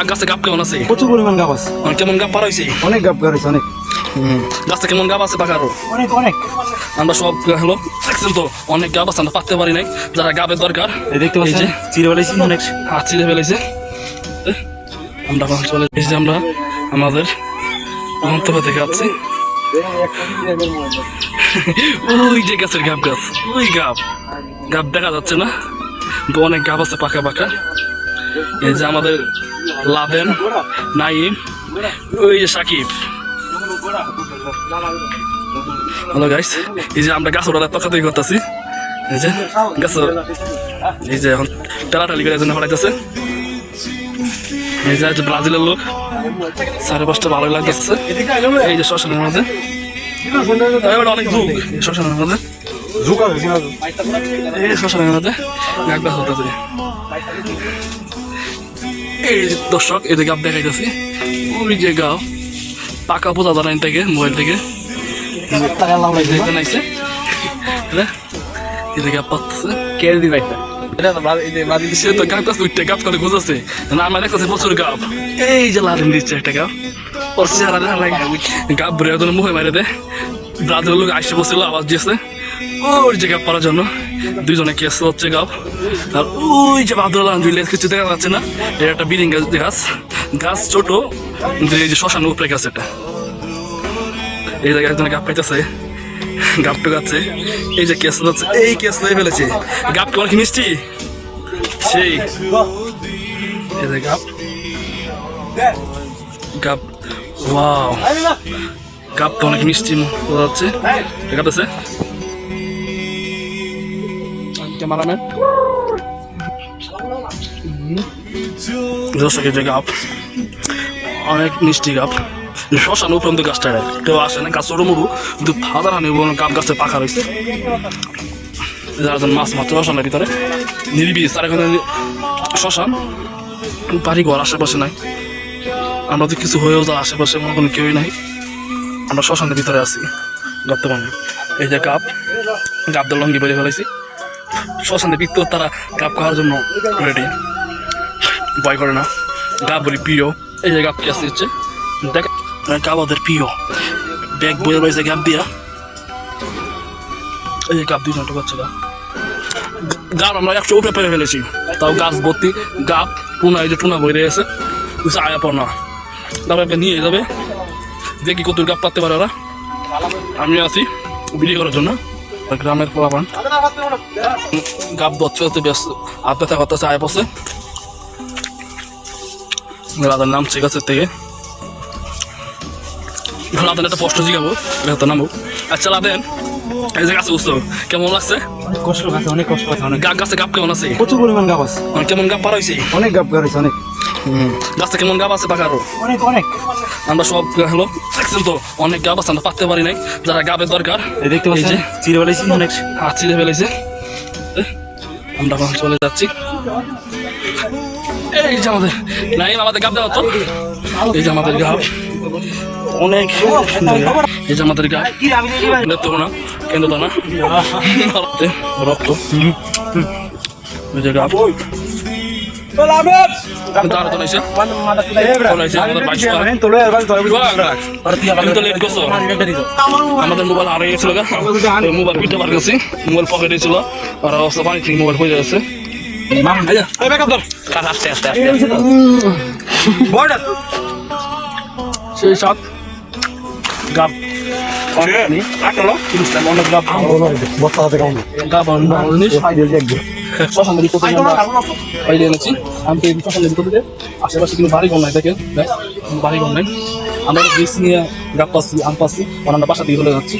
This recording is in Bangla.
গাছে গাপ কেমন আছে? প্রচুর পরিমাণ গাপ আছে। কেমন গাপ পার হয়েছে? অনেক গাপ বেরোছে, অনেক। গাছটা কেমন গাপ আছে পাকারও? অনেক অনেক। আমরা সব হলো দেখছেন তো, অনেক গাপ আছে, আমরা পাততে পারি নাই। যারা গাবের দরকার দেখতে পাচ্ছি চিড়ে বেলাইছি, অনেক হাত চিড়ে ফেলেছে। আমরা চলে এসেছি, আমরা আমাদের গন্তব্য থেকে আসছি। ওই যে গাছের গাছ, ওই গাপ দেখা যাচ্ছে না, তো অনেক গাপ আছে পাকা পাকা। এই যে আমাদের লাদেন, নাইম, ওই যে সাকিব। হ্যালো গাইস, এই যে আমরা গাছ ওরা তকাতকি করতেছি। এই যে গাছ, এই যে এখন টালাটালি করে জন্য হলাইতেছে। এই যে ব্রাজিলের লোক, 5:30 ভালোই লাগতেছে। এই যে শ্মশানের মধ্যে অনেক ঝুঁক, শ্মশানের মধ্যে এই শ্মশানের মধ্যে গাছ হতেছে। এই দর্শক, এই যে গাছ দেখাইতেছি, ওই যে গাছ পাকা বোঝা জানাই থেকে মোবাইল থেকে নাইছে, এই যে গাছ পাচ্ছে কে দিবে সে তো গাছ গাছ উঠতে গাছ করে গুজাচ্ছে না। আমার দেখতেছে প্রচুর গাপ, এই যে লাদেন দিচ্ছে একটা গাপ, ওর চেহারা দেখা লাগে গাপ ভরে একজন মুখে মারে দেয়। ব্রাজিলের লোক আসে বসছিল, আওয়াজ দিয়েছে ওর যে গাপ পারার জন্য। দুইজনে কেস হচ্ছে গাপ। আর ওই যে বাদল কিছু দেখা যাচ্ছে না, এটা একটা বিরিং গাছ, গাছ ছোট, এই যে শ্মশান উপরে গাছ, এটা এই জায়গায় একজনে গাপ পাইতেছে, গাপ টোকাচ্ছে। এই যে কেস যাচ্ছে, এই কেস লয়ে ফেলেছে। গাপ কেমন কি মিষ্টি সেই, এই যে গাপ গাপ, ওয়াও, গাপ তো অনেক মিষ্টি বোঝা যাচ্ছে। গাপ আছে ক্যামেরাম্যান, দর্শক এই যে গাপ অনেক মিষ্টি গাপ। শ্মশান উপরন্ত গাছটা কেউ আসে না, গাছ ওরো মরু, কিন্তু ফাদার হানি গাপ গাছে পাকা রয়েছে। যারা মাছ মাত্র শ্মশানের ভিতরে নিরিবিলি, তার এখানে শ্মশান বাড়ি ঘর আশেপাশে নাই। আমরা তো কিছু হয়েও যা আশেপাশে মনে কোনো কেউই নাই, আমরা শ্মশানের ভিতরে আছি বর্তমানে। এই যে গাপ গাপদের লঙ্গি বেরিয়ে ফেলেছি। শ্মশানের ভিতর তারা গাপ খাওয়ার জন্য রেডি, ভয় করে না। গাপ বলি প্রিয়, এই যে গাপ কি আসতে হচ্ছে দেখ, গাপ ওদের প্রিয়। ব্যাগ বয়ে রয়েছে গাপ দিয়া, এই যে গাপ দুইজন ঢোকাচ্ছে। গাপ আমরা 100 উপরে পেরে ফেলেছি, তাও গাছ ভর্তি গাপ। টুনা, এই যে টুনা বই রয়েছে, আয়া পর না, তারপরে নিয়ে যাবে দেখি কত গাপ পাততে পারে ওরা। আমি আছি বিক্রি করার জন্য, গ্রামের পোলাপান গাপ ধরতে ব্যস্ত, হাত ব্যথা করতেছে। আয় পড়ছে রাধার নামছে গাছের থেকে। লাদেন একটা প্রশ্ন জিগাবো, নামবো। আচ্ছা লাদেন, এই যে গাছে বুঝতো কেমন লাগছে? অনেক কষ্ট আছে, অনেক কষ্ট আছে, অনেক গাছে গাপ কেমন আছে? প্রচুর পরিমাণ গাপ আছে। কেমন গাপ পার হয়েছে? অনেক গাপ বেরোছে, অনেক। গাছটা কেমন গাপ আছে পাকারও? অনেক অনেক। আমরা সব হলো দেখছেন তো, অনেক গাপ আছে, আমরা পাততে পারি নাই। যারা গাবের দরকার দেখতে পাচ্ছি চিড়ে বেলাইছি, অনেক হাত চিড়ে ফেলেছে। আমরা চলে যাচ্ছি। এই যে আমাদের নাইম, আমাদের গাপ দেওয়া তো, এই যে আমাদের গাপ অনেক এই যে আমাদের গাপ দেখতে না, কেন্দ্র তো না রক্ত, এই যে গাপ আমাদের মোবাইল হারিয়ে গেছিল, মোবাইল পিঠে বার গেছি, মোবাইল পকেটে ছিল, আর অবস্থা পানি থেকে মোবাইল হয়ে যাচ্ছে। আস্তে আস্তে সেই সব গাপ আশেপাশে কিন্তু বাড়ি ঘর নাই, দেখেন বাড়ি ঘর নাই। আমরা বীজ নিয়ে গাপ পাচ্ছি, আম পাচ্ছি, আমরা বাসা দিয়ে চলে যাচ্ছি।